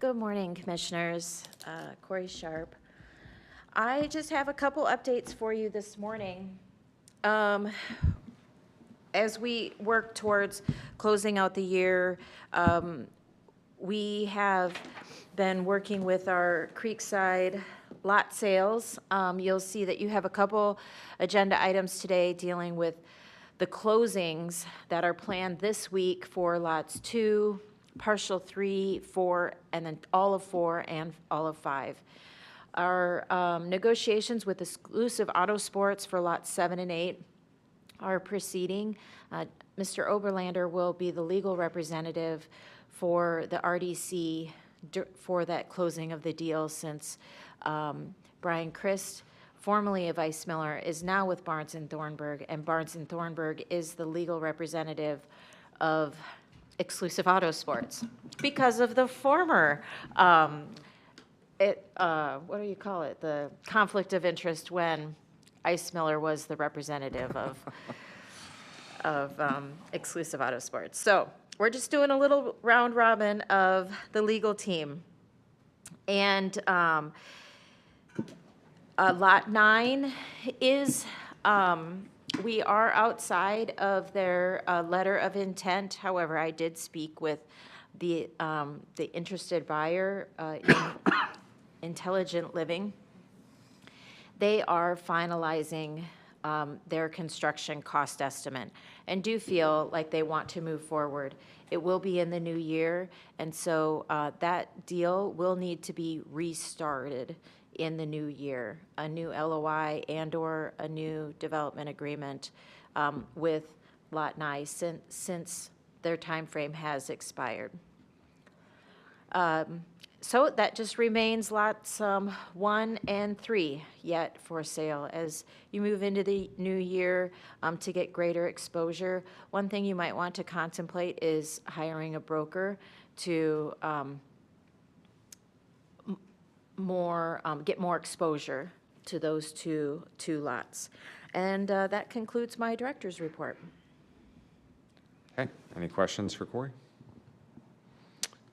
Good morning, Commissioners. Corey Sharp. I just have a couple updates for you this morning. As we work towards closing out the year, we have been working with our Creekside lot sales. You'll see that you have a couple agenda items today dealing with the closings that are planned this week for lots 2, partial 3, 4, and then all of 4 and all of 5. Our negotiations with Exclusive Auto Sports for lots 7 and 8 are proceeding. Mr. Oberlander will be the legal representative for the RDC for that closing of the deal, since Brian Christ, formerly of Vice Miller, is now with Barnes & Thornburg, and Barnes & Thornburg is the legal representative of Exclusive Auto Sports because of the former, what do you call it, the conflict of interest when Ice Miller was the representative of Exclusive Auto Sports. So we're just doing a little round robin of the legal team. And Lot 9 is, we are outside of their letter of intent. However, I did speak with the interested buyer, Intelligent Living. They are finalizing their construction cost estimate and do feel like they want to move forward. It will be in the new year, and so that deal will need to be restarted in the new year, a new LOI and/or a new development agreement with Lot 9 since their time frame has expired. So that just remains lots 1 and 3 yet for sale as you move into the new year to get greater exposure. One thing you might want to contemplate is hiring a broker to get more exposure to those two lots. And that concludes my director's report. Okay, any questions for Corey?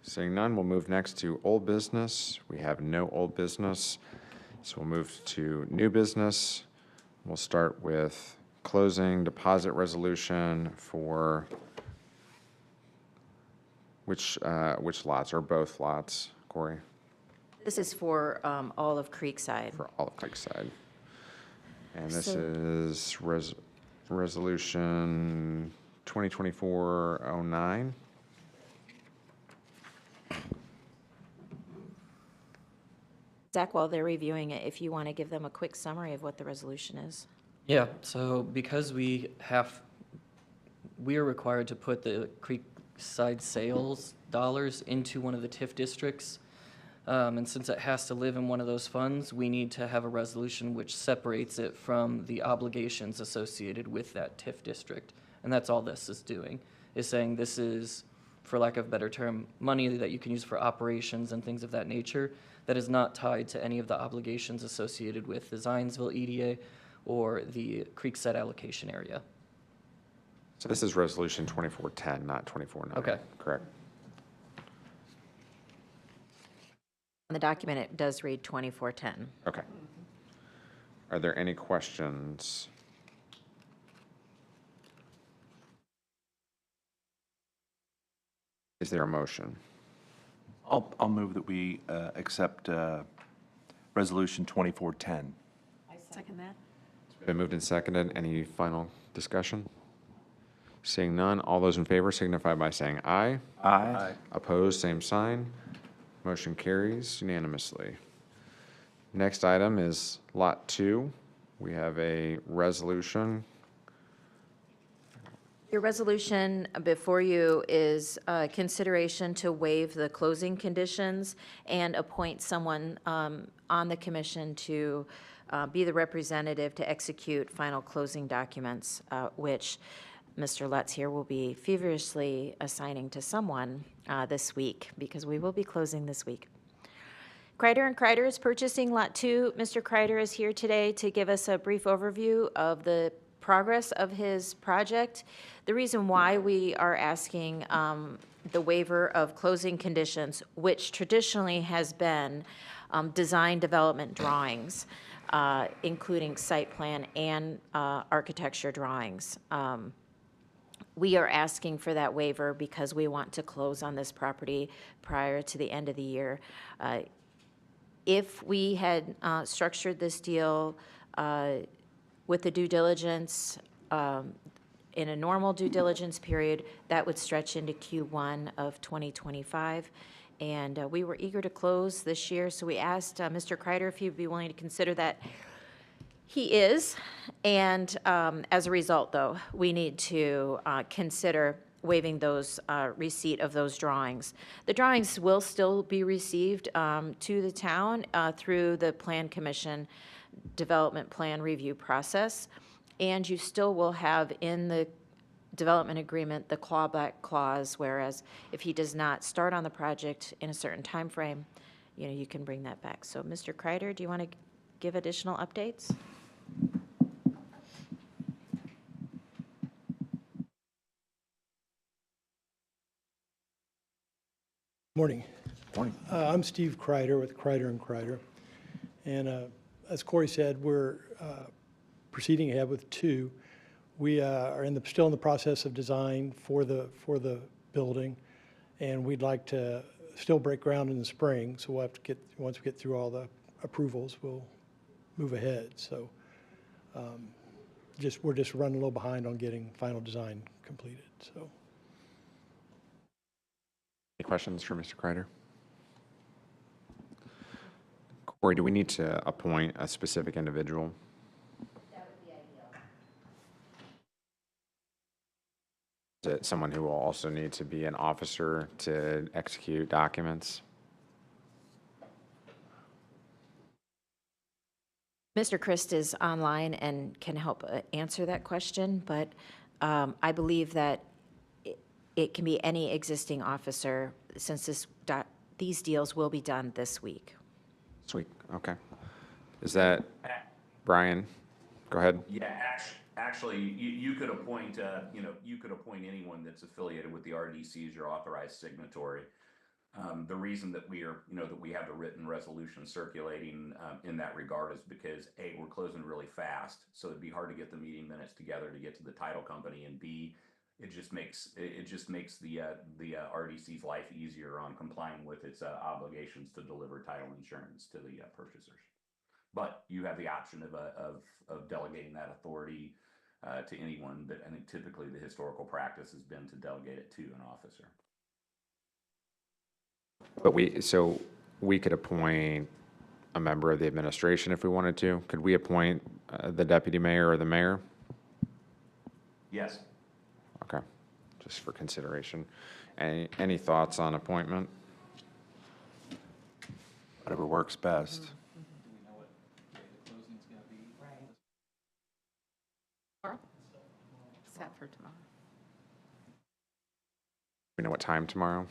Seeing none, we'll move next to old business. We have no old business, so we'll move to new business. We'll start with closing deposit resolution for which lots, or both lots, Corey? This is for all of Creekside. For all of Creekside. And this is resolution 2024-09. Zach, while they're reviewing it, if you want to give them a quick summary of what the resolution is. Yeah, so because we are required to put the Creekside sales dollars into one of the TIF districts, and since it has to live in one of those funds, we need to have a resolution which separates it from the obligations associated with that TIF district. And that's all this is doing, is saying this is, for lack of a better term, money that you can use for operations and things of that nature that is not tied to any of the obligations associated with the Zionsville EDA or the Creekside allocation area. So this is resolution 2410, not 2409. Okay. Correct. On the document, it does read 2410. Okay. Are there any questions? Is there a motion? I'll move that we accept Resolution 2410. I second that. Been moved and seconded. Any final discussion? Seeing none, all those in favor signify by saying aye. Aye. Opposed, same sign. Motion carries unanimously. Next item is Lot 2. We have a resolution. Your resolution before you is consideration to waive the closing conditions and appoint someone on the commission to be the representative to execute final closing documents, which Mr. Lutz here will be feverishly assigning to someone this week, because we will be closing this week. Kreider & Kreider is purchasing Lot 2. Mr. Kreider is here today to give us a brief overview of the progress of his project. The reason why we are asking the waiver of closing conditions, which traditionally has been design development drawings, including site plan and architecture drawings. We are asking for that waiver because we want to close on this property prior to the end of the year. If we had structured this deal with the due diligence, in a normal due diligence period, that would stretch into Q1 of 2025. And we were eager to close this year, so we asked Mr. Kreider if he'd be willing to consider that. He is, and as a result, though, we need to consider waiving those receipt of those drawings. The drawings will still be received to the town through the Plan Commission Development Plan Review process, and you still will have in the development agreement the clawback clause, whereas if he does not start on the project in a certain time frame, you can bring that back. So, Mr. Kreider, do you want to give additional updates? Morning. Morning. I'm Steve Kreider with Kreider and Kreider. And as Corey said, we're proceeding ahead with 2. We are still in the process of design for the building, and we'd like to still break ground in the spring. So we'll have to once we get through all the approvals, we'll move ahead. So we're just running a little behind on getting final design completed. So. Any questions for Mr. Kreider? Corey, do we need to appoint a specific individual? That would be ideal. Is it someone who will also need to be an officer to execute documents? Mr. Christ is online and can help answer that question, but I believe that it can be any existing officer since these deals will be done this week. Sweet, okay. Is that, Brian, go ahead. Yeah, actually, you could appoint, you could appoint anyone that's affiliated with the RDC as your authorized signatory. The reason that we are, that we have the written resolution circulating in that regard is because A, we're closing really fast, so it'd be hard to get the meeting minutes together to get to the title company, and B, it just makes the RDC's life easier on complying with its obligations to deliver title insurance to the purchasers. But you have the option of delegating that authority to anyone, but I think typically the historical practice has been to delegate it to an officer. But we could appoint a member of the administration if we wanted to. Could we appoint the deputy mayor or the mayor? Yes. Okay, just for consideration. Any thoughts on appointment? Whatever works best. Do we know what day the closing's gonna be? Tomorrow? Set for tomorrow. We know what time tomorrow?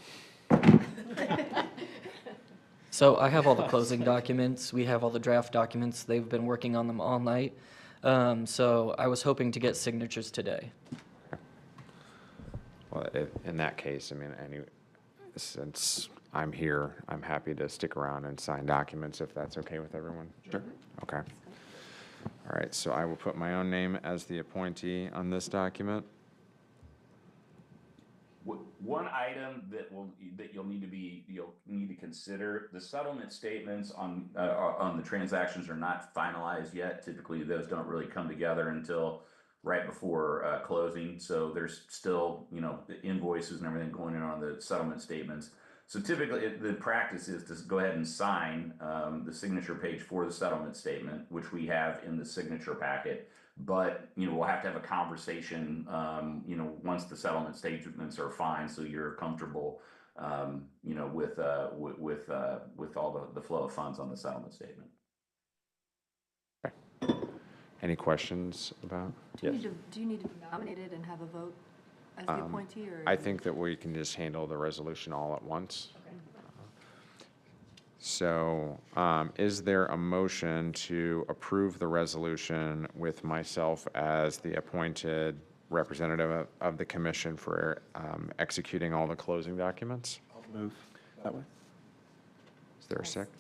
So I have all the closing documents. We have all the draft documents. They've been working on them all night. So I was hoping to get signatures today. Well, in that case, I mean, since I'm here, I'm happy to stick around and sign documents if that's okay with everyone. Sure. Okay. All right, so I will put my own name as the appointee on this document. One item that you'll need to consider: the settlement statements on the transactions are not finalized yet. Typically, those don't really come together until right before closing. So there's still the invoices and everything going in on the settlement statements. So typically, the practice is to go ahead and sign the signature page for the settlement statement, which we have in the signature packet. But we'll have to have a conversation once the settlement statements are fine, so you're comfortable with all the flow of funds on the settlement statement. Okay. Any questions about? Yes. Do you need to be nominated and have a vote as the appointee, or? I think that we can just handle the resolution all at once. Okay. So, is there a motion to approve the resolution with myself as the appointed representative of the commission for executing all the closing documents? I'll move that way. Is there a second?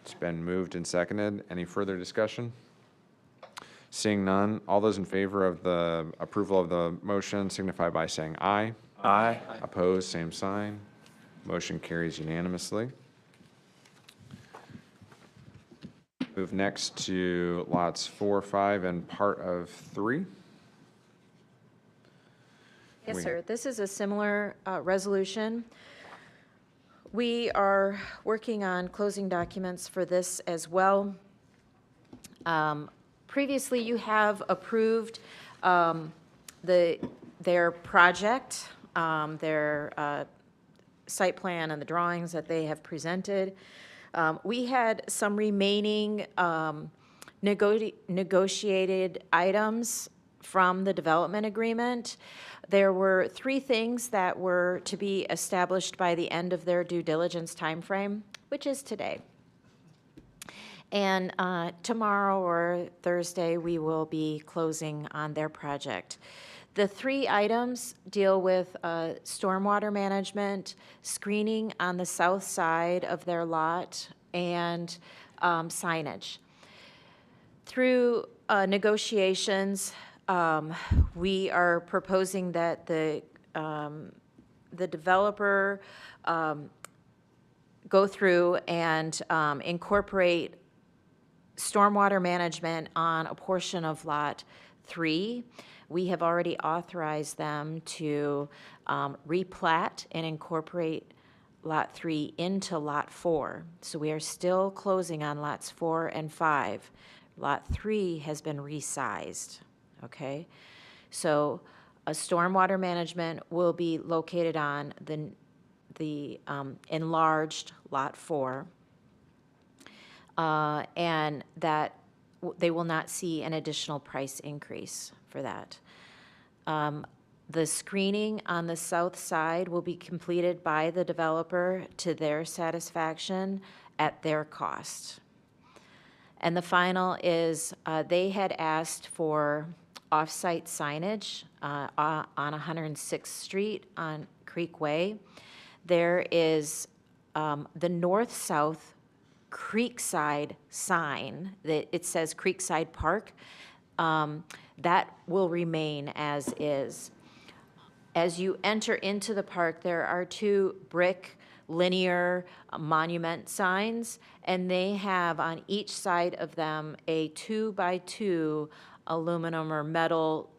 It's been moved and seconded. Any further discussion? Seeing none, all those in favor of the approval of the motion signify by saying aye. Aye. Opposed, same sign. Motion carries unanimously. Move next to lots 4, 5, and part of 3. Yes, We- sir. This is a similar resolution. We are working on closing documents for this as well. Previously, you have approved their project, their site plan and the drawings that they have presented. We had some remaining negotiated items from the development agreement. There were 3 things that were to be established by the end of their due diligence timeframe, which is today. And tomorrow or Thursday, we will be closing on their project. The 3 items deal with stormwater management, screening on the south side of their lot, and signage. Through negotiations, we are proposing that the developer go through and incorporate stormwater management on a portion of Lot 3. We have already authorized them to replat and incorporate Lot 3 into Lot 4. So we are still closing on Lots 4 and 5. Lot 3 has been resized, okay? So a stormwater management will be located on the enlarged Lot 4. And that they will not see an additional price increase for that. The screening on the south side will be completed by the developer to their satisfaction at their cost. And the final is, they had asked for off-site signage on 106th Street on Creek Way. There is the north-south Creekside sign that it says Creekside Park. That will remain as is. As you enter into the park, there are 2 brick linear monument signs, and they have on each side of them a 2x2 aluminum or metal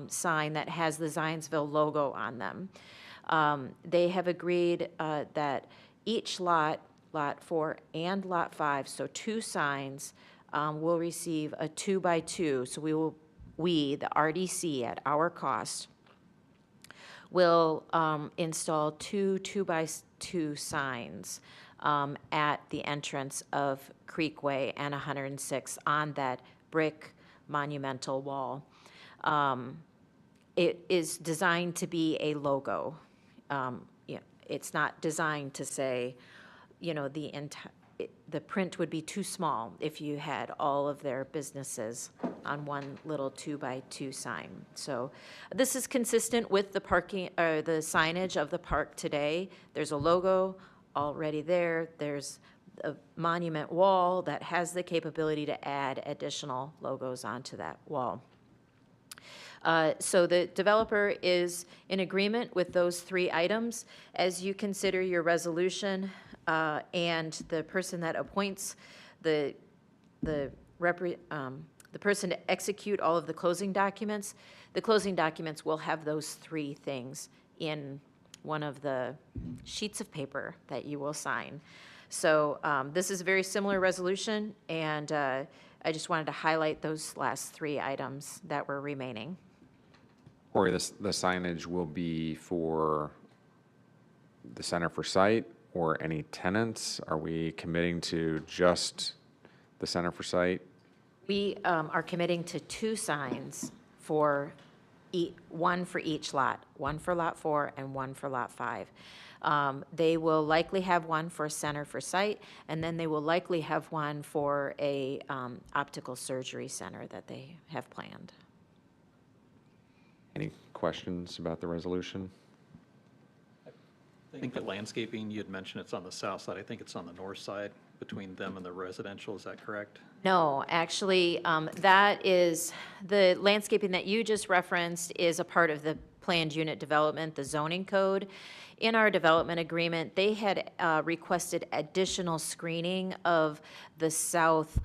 sign that has the Zionsville logo on them. They have agreed that each lot 4 and Lot 5, so 2 signs, will receive a 2x2. So we, the RDC, at our cost, will install 2 2x2 signs at the entrance of Creekway and 106 on that brick monumental wall. It is designed to be a logo. It's not designed to say, the print would be too small if you had all of their businesses on one little 2x2 sign. So this is consistent with the the signage of the park today. There's a logo already there. There's a monument wall that has the capability to add additional logos onto that wall. So the developer is in agreement with those 3 items. As you consider your resolution, and the person that appoints the person to execute all of the closing documents will have those 3 things in one of the sheets of paper that you will sign. So this is a very similar resolution, and I just wanted to highlight those last 3 items that were remaining. Corey, the signage will be for the Center for Site or any tenants? Are we committing to just the Center for Site? We are committing to 2 signs for one for each lot, one for Lot 4 and one for Lot 5. They will likely have one for a center for sight, and then they will likely have one for a optical surgery center that they have planned. Any questions about the resolution? I think the landscaping, you had mentioned it's on the south side. I think it's on the north side between them and the residential. Is that correct? No, actually, that is, the landscaping that you just referenced is a part of the planned unit development, the zoning code. In our development agreement, they had requested additional screening of the south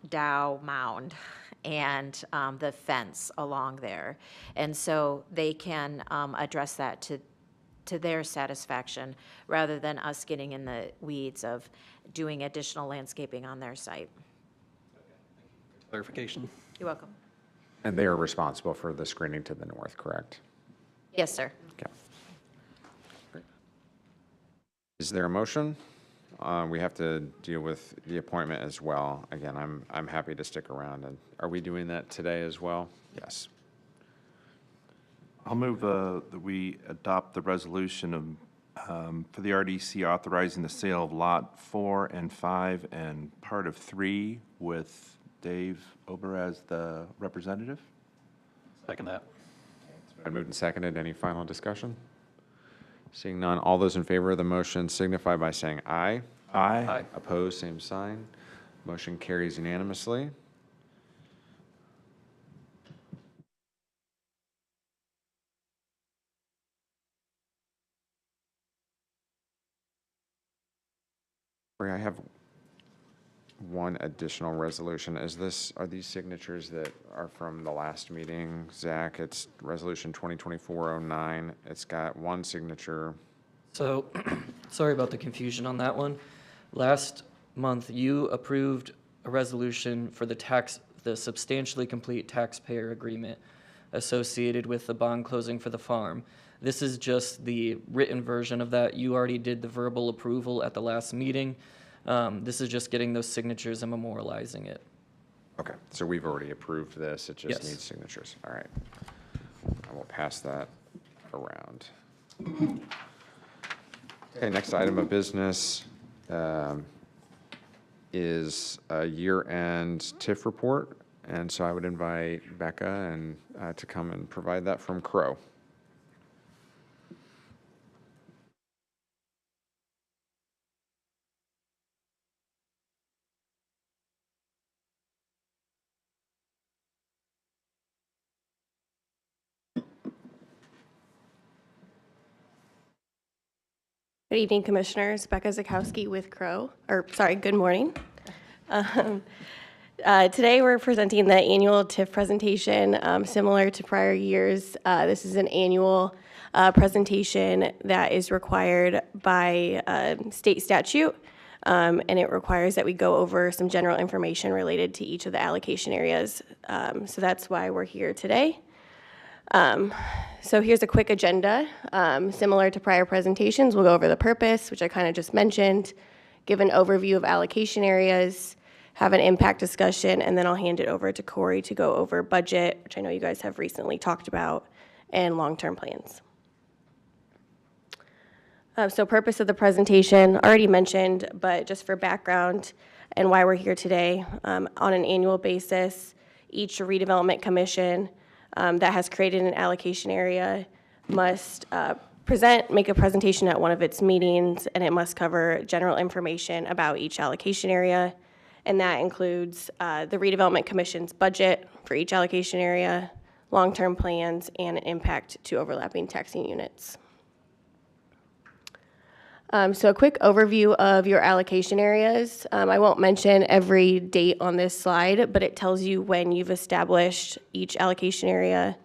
Dow mound and the fence along there. And so they can address that to their satisfaction, rather than us getting in the weeds of doing additional landscaping on their site. Clarification. You're welcome. And they are responsible for the screening to the north, correct? Yes, sir. Okay. Great. Is there a motion? We have to deal with the appointment as well. Again, I'm happy to stick around. And are we doing that today as well? Yes. I'll move that we adopt the resolution of, for the RDC authorizing the sale of Lot 4 and 5 and part of 3 with Dave Ober as the representative. Second that. Been moved and seconded. Any final discussion? Seeing none, all those in favor of the motion signify by saying aye. Aye. Opposed, same sign. Motion carries unanimously. Corey, I have one additional resolution. Are these signatures that are from the last meeting, Zach? It's Resolution 2024-09. It's got one signature. So, sorry about the confusion on that one. Last month, you approved a resolution for the substantially complete taxpayer agreement associated with the bond closing for the farm. This is just the written version of that. You already did the verbal approval at the last meeting. This is just getting those signatures and memorializing it. Okay, so we've already approved this. It just Yes. needs signatures. All right. I will pass that around. Okay, next item of business is a year-end TIF report. And so I would invite Becca and to come and provide that from Crow. Good evening, Commissioners. Becca Zakowski with Crow, good morning. Today we're presenting the annual TIF presentation. Similar to prior years, this is an annual presentation that is required by state statute, and it requires that we go over some general information related to each of the allocation areas. So that's why we're here today. So here's a quick agenda. Similar to prior presentations, we'll go over the purpose, which I kind of just mentioned, give an overview of allocation areas, have an impact discussion, and then I'll hand it over to Corey to go over budget, which I know you guys have recently talked about, and long-term plans. So purpose of the presentation, already mentioned, but just for background and why we're here today, on an annual basis, each redevelopment commission that has created an allocation area must make a presentation at one of its meetings, and it must cover general information about each allocation area, and that includes the Redevelopment Commission's budget for each allocation area, long-term plans, and an impact to overlapping taxing units. So a quick overview of your allocation areas. I won't mention every date on this slide, but it tells you when you've established each allocation area,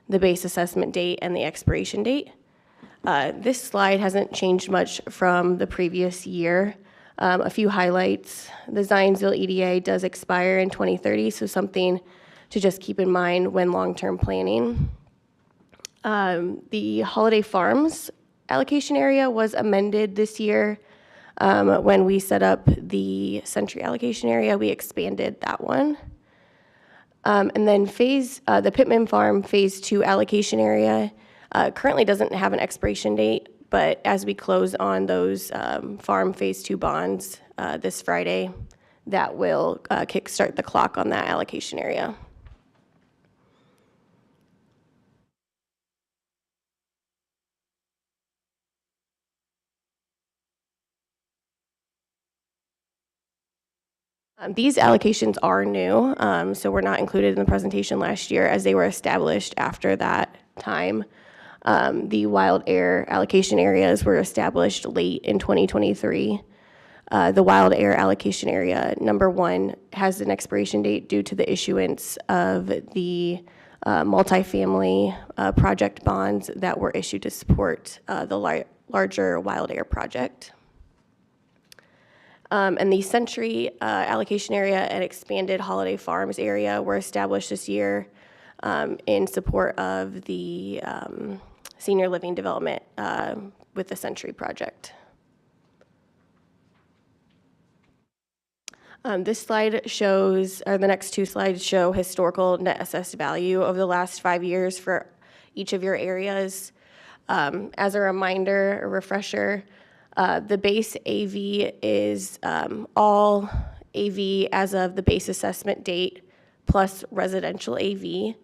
the base assessment date, and the expiration date. This slide hasn't changed much from the previous year. A few highlights. The Zionsville EDA does expire in 2030, so something to just keep in mind when long-term planning. The Holiday Farms allocation area was amended this year. When we set up the Century allocation area, we expanded that one. And then the Pittman Farm Phase 2 allocation area currently doesn't have an expiration date, but as we close on those farm Phase 2 bonds this Friday, that will kickstart the clock on that allocation area. These allocations are new, so were not included in the presentation last year as they were established after that time. The wild air allocation areas were established late in 2023. The wild air allocation area number 1 has an expiration date due to the issuance of the multifamily project bonds that were issued to support the larger wild air project. And the Century allocation area and expanded Holiday Farms area were established this year in support of the senior living development with the Century project. This slide shows, or the next 2 slides show historical net assessed value over the last 5 years for each of your areas. As a reminder, a refresher, the base AV is all AV as of the base assessment date plus residential AV.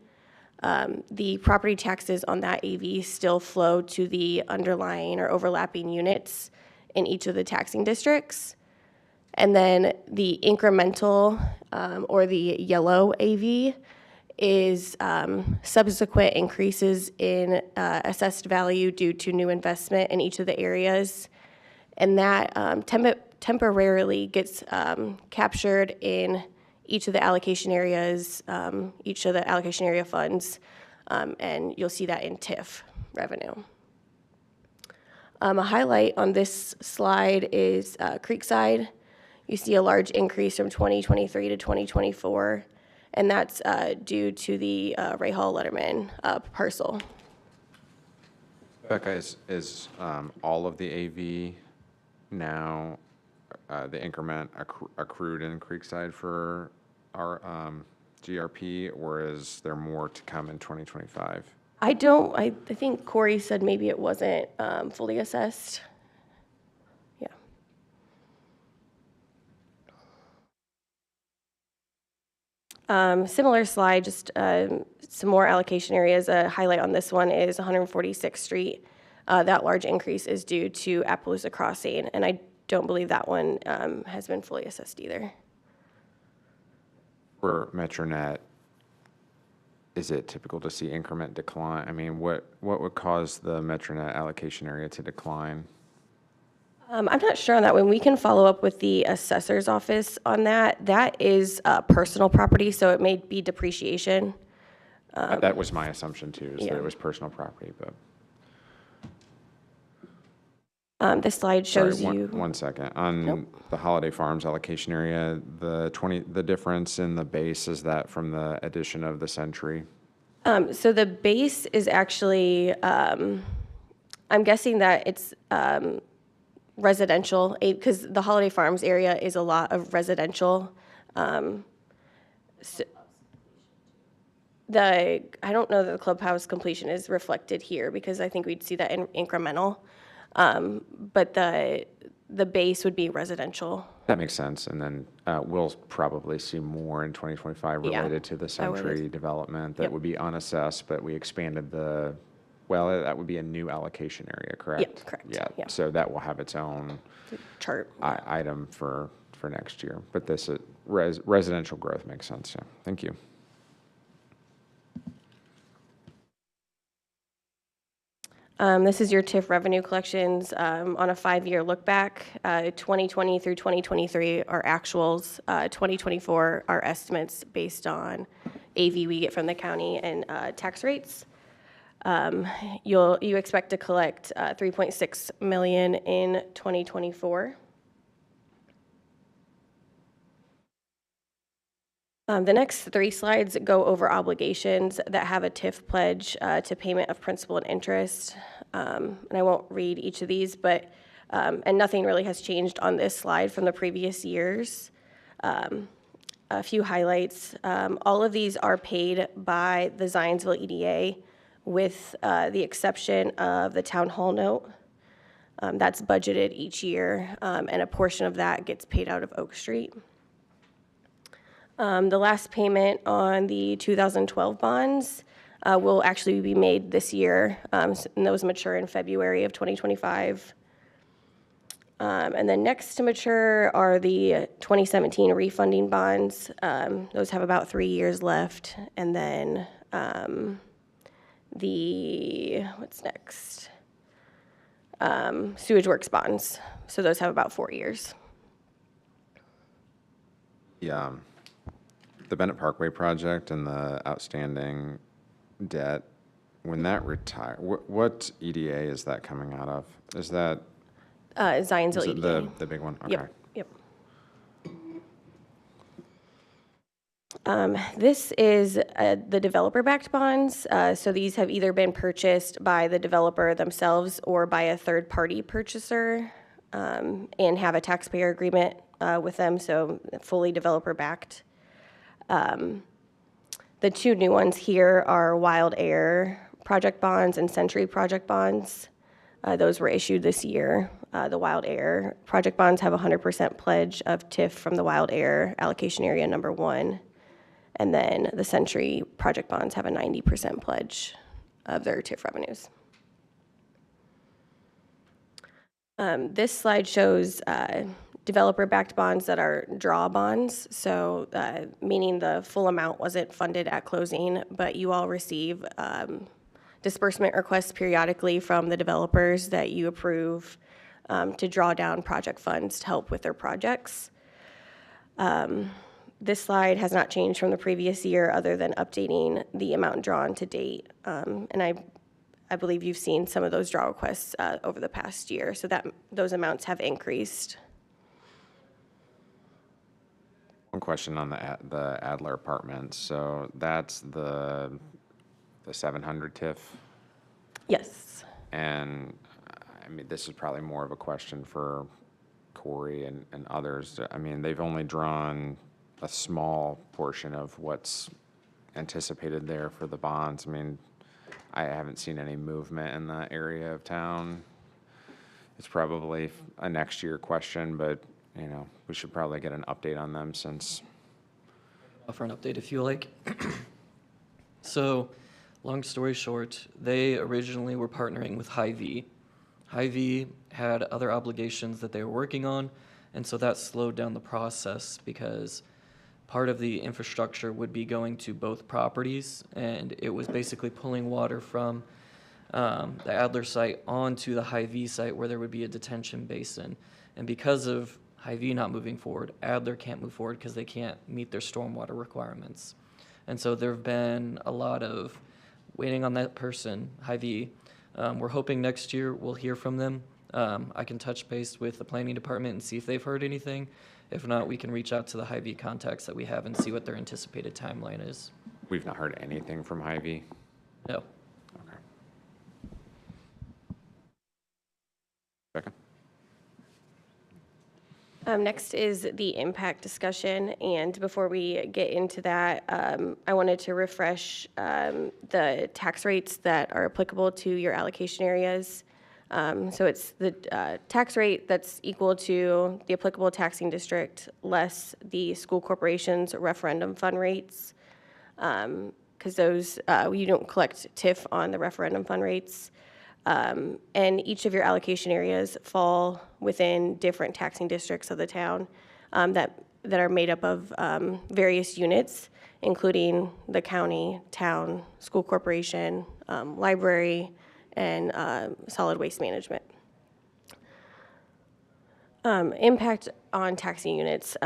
The property taxes on that AV still flow to the underlying or overlapping units in each of the taxing districts. And then the incremental or the yellow AV is subsequent increases in assessed value due to new investment in each of the areas. And that temporarily gets captured in each of the allocation areas, each of the allocation area funds, and you'll see that in TIF revenue. A highlight on this slide is Creekside. You see a large increase from 2023 to 2024, and that's due to the Ray Hall Letterman parcel. Becca, is all of the AV now, the increment accrued in Creekside for our GRP, or is there more to come in 2025? I think Corey said maybe it wasn't fully assessed. Yeah. Similar slide, just some more allocation areas. A highlight on this one is 146th Street. That large increase is due to Appaloosa Crossing, and I don't believe that one has been fully assessed either. For MetroNet, is it typical to see increment decline? I mean, what would cause the MetroNet allocation area to decline? I'm not sure on that one. We can follow up with the assessor's office on that. That is personal property, so it may be depreciation. That was my assumption too, is that yeah. it was personal property, but. This slide shows Sorry, you. one second. On Nope. the Holiday Farms allocation area, the difference in the base, is that from the addition of the Century? So the base is actually, I'm guessing that it's residential, because the Holiday Farms area is a lot of residential. So I don't know that the clubhouse completion is reflected here, because I think we'd see that in incremental. But the base would be residential. That makes sense. And then we'll probably see more in 2025 Yeah, related to the Century development that Yep. would be unassessed, but we expanded well, that would be a new allocation area, correct? Yep, correct. Yeah, Yeah. so that will have its own Chart. item for next year. But this residential growth makes sense, so thank you. This is your TIF revenue collections on a 5-year look back. 2020 through 2023 are actuals. 2024 are estimates based on AV we get from the county and tax rates. You expect to collect $3.6 million in 2024. The next 3 slides go over obligations that have a TIF pledge to payment of principal and interest. And I won't read each of these, but, and nothing really has changed on this slide from the previous years. a few highlights. All of these are paid by the Zionsville EDA with the exception of the town hall note. That's budgeted each year, and a portion of that gets paid out of Oak Street. The last payment on the 2012 bonds will actually be made this year, and those mature in February of 2025. And then next to mature are the 2017 refunding bonds. Those have about 3 years left. And then what's next? Sewage Works bonds. So those have about 4 years. Yeah, the Bennett Parkway project and the outstanding debt, when that retire, what EDA is that coming out of? Is that Zionsville is it EDA. the big one? Okay. Yep. This is the developer-backed bonds. So these have either been purchased by the developer themselves or by a third-party purchaser, and have a taxpayer agreement with them, so fully developer-backed. The two new ones here are Wild Air project bonds and Century project bonds. Those were issued this year. The Wild Air project bonds have a 100% pledge of TIF from the Wild Air allocation area number 1. And then the Century project bonds have a 90% pledge of their TIF revenues. This slide shows developer-backed bonds that are draw bonds, so meaning the full amount wasn't funded at closing, but you all receive disbursement requests periodically from the developers that you approve to draw down project funds to help with their projects. This slide has not changed from the previous year other than updating the amount drawn to date. And I believe you've seen some of those draw requests over the past year, so that those amounts have increased. One question on the Adler Apartments. So that's the 700 TIF, Yes. and I mean this is probably more of a question for Corey and others. I mean they've only drawn a small portion of what's anticipated there for the bonds. I mean, I haven't seen any movement in that area of town. It's probably a next year question, but you know, we should probably get an update on them since. Offer an update if you like. So, long story short, they originally were partnering with Hy-Vee. Hy-Vee had other obligations that they were working on, and so that slowed down the process because part of the infrastructure would be going to both properties, and it was basically pulling water from the Adler site onto the Hy-Vee site where there would be a detention basin. And because of Hy-Vee not moving forward, Adler can't move forward because they can't meet their stormwater requirements. And so there have been a lot of waiting on that person, Hy-Vee. We're hoping next year we'll hear from them. I can touch base with the planning department and see if they've heard anything. If not, we can reach out to the Hy-Vee contacts that we have and see what their anticipated timeline is. We've not heard anything from Hy-Vee. No. Okay. Becca? Next is the impact discussion, and before we get into that, I wanted to refresh the tax rates that are applicable to your allocation areas. So it's the tax rate that's equal to the applicable taxing district less the school corporation's referendum fund rates, because those, you don't collect TIF on the referendum fund rates. And each of your allocation areas fall within different taxing districts of the town that are made up of various units, including the county, town, school corporation, library, and solid waste management. Impact on taxing units.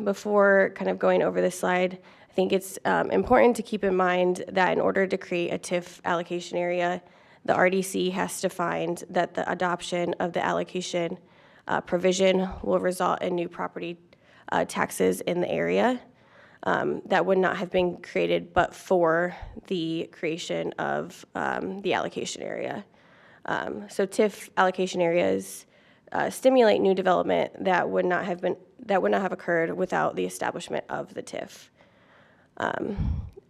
Before kind of going over this slide, I think it's important to keep in mind that in order to create a TIF allocation area, the RDC has to find that the adoption of the allocation provision will result in new property taxes in the area that would not have been created but for the creation of the allocation area. So TIF allocation areas stimulate new development that would not have occurred without the establishment of the TIF.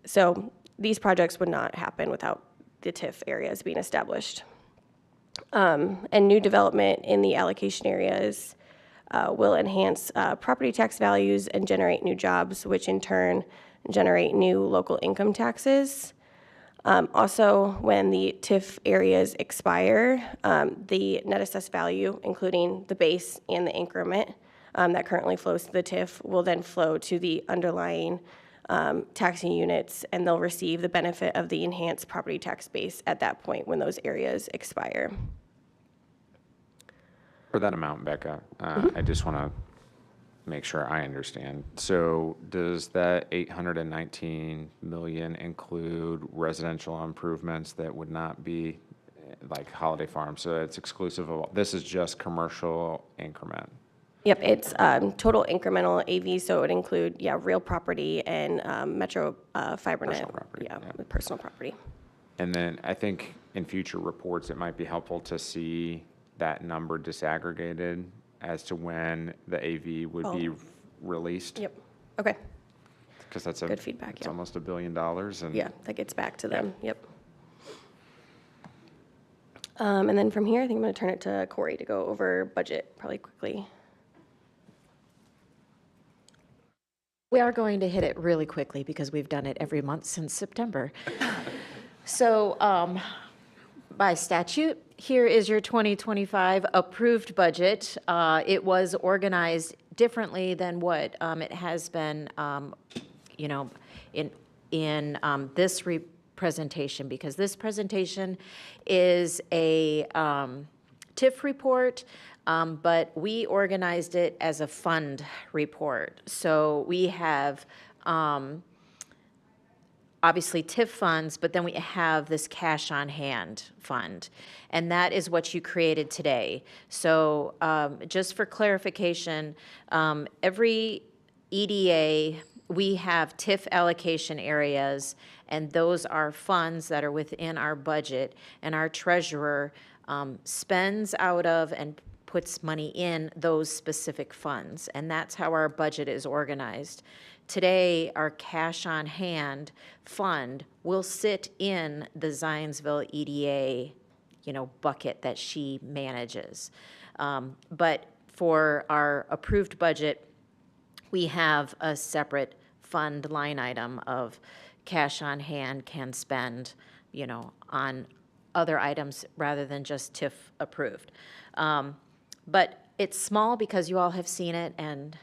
So these projects would not happen without the TIF areas being established. And new development in the allocation areas will enhance property tax values and generate new jobs, which in turn generate new local income taxes. Also, when the TIF areas expire, the net assessed value, including the base and the increment that currently flows to the TIF, will then flow to the underlying taxing units, and they'll receive the benefit of the enhanced property tax base at that point when those areas expire. For that amount, Becca, I just want to make sure I understand. So does that 819 million include residential improvements that would not be like Holiday Farm? So it's exclusive of, this is just commercial increment. Yep, it's total incremental AV, so it would include, real property and Metro FiberNet. Personal property, Yeah, yeah. with personal property. And then I think in future reports, it might be helpful to see that number disaggregated as to when the AV would be released. Yep, okay, Because that's good feedback, it's yeah. almost $1 billion and. Yeah, that gets back to them, yep. And then from here, I think I'm gonna turn it to Corey to go over budget probably quickly. We are going to hit it really quickly because we've done it every month since September. So by statute, here is your 2025 approved budget. It was organized differently than what it has been, in this presentation, because this presentation is a TIF report, but we organized it as a fund report. So we have obviously TIF funds, but then we have this cash on hand fund. And that is what you created today. So just for clarification, every EDA, we have TIF allocation areas, and those are funds that are within our budget, and our treasurer spends out of and puts money in those specific funds, and that's how our budget is organized. Today, our cash on hand fund will sit in the Zionsville EDA, bucket that she manages. But for our approved budget, we have a separate fund line item of cash on hand can spend, on other items rather than just TIF approved. But it's small because you all have seen it, and,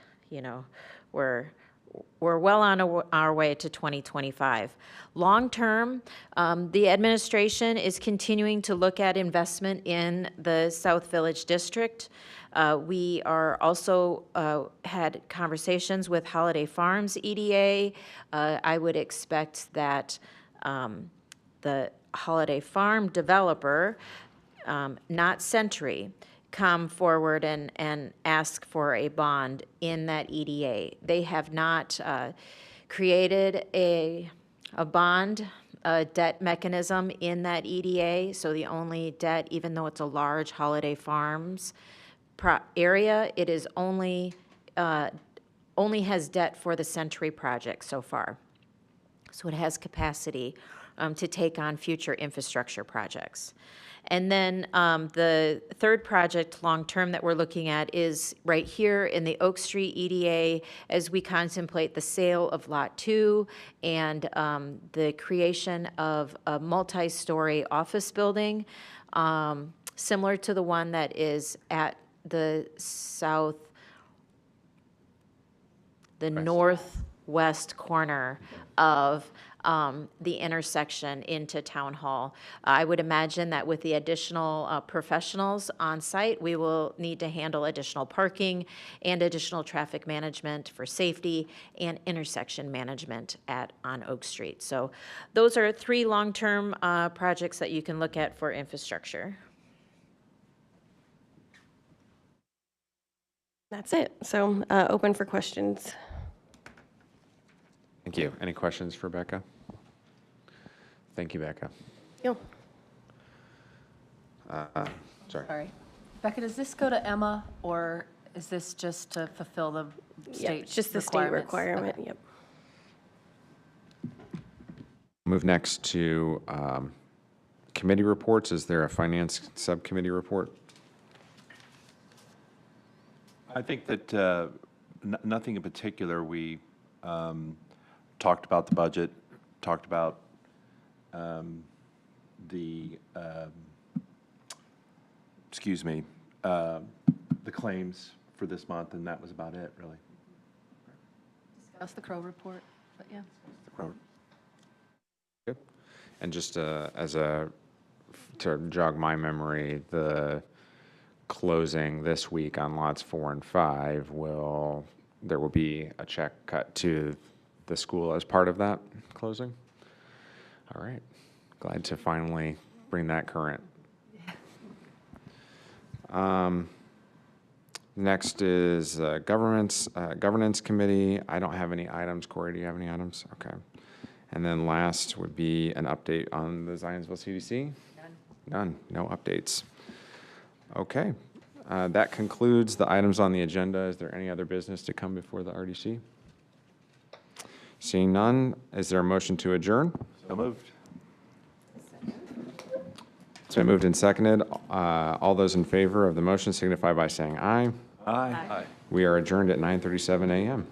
we're well on our way to 2025. Long-term, the administration is continuing to look at investment in the South Village District. We are also had conversations with Holiday Farms EDA. I would expect that the Holiday Farm developer, not Century, come forward and ask for a bond in that EDA. They have not created a bond, a debt mechanism in that EDA, so the only debt, even though it's a large Holiday Farms area, it is only has debt for the Century project so far. So it has capacity to take on future infrastructure projects. And then the third project long-term that we're looking at is right here in the Oak Street EDA as we contemplate the sale of Lot 2 and the creation of a multi-story office building similar to the one that is at the northwest corner of the intersection into Town Hall. I would imagine that with the additional professionals on site, we will need to handle additional parking and additional traffic management for safety and intersection management on Oak Street. So those are three long-term projects that you can look at for infrastructure. That's it. So open for questions. Thank you. Any questions for Becca? Thank you, Becca. Yo. Sorry. Becca, does this go to Emma, or is this just to fulfill the Yep, state just the state requirements? requirement, Okay. yep. Move next to committee reports. Is there a finance subcommittee report? I think that nothing in particular. We talked about the budget, talked about the, the claims for this month, and that was about it, really. That's the Crow report, but yeah. Good. And just to jog my memory, the closing this week on lots 4 and 5 there will be a check cut to the school as part of that closing? All right. Glad to finally bring that current. Next is governance committee. I don't have any items. Corey, do you have any items? Okay. And then last would be an update on the Zionsville CDC? None. No updates. Okay. That concludes the items on the agenda. Is there any other business to come before the RDC? Seeing none, is there a motion to adjourn? So moved. It's been moved and seconded. All those in favor of the motion signify by saying aye. Aye. We are adjourned at 9:37 a.m.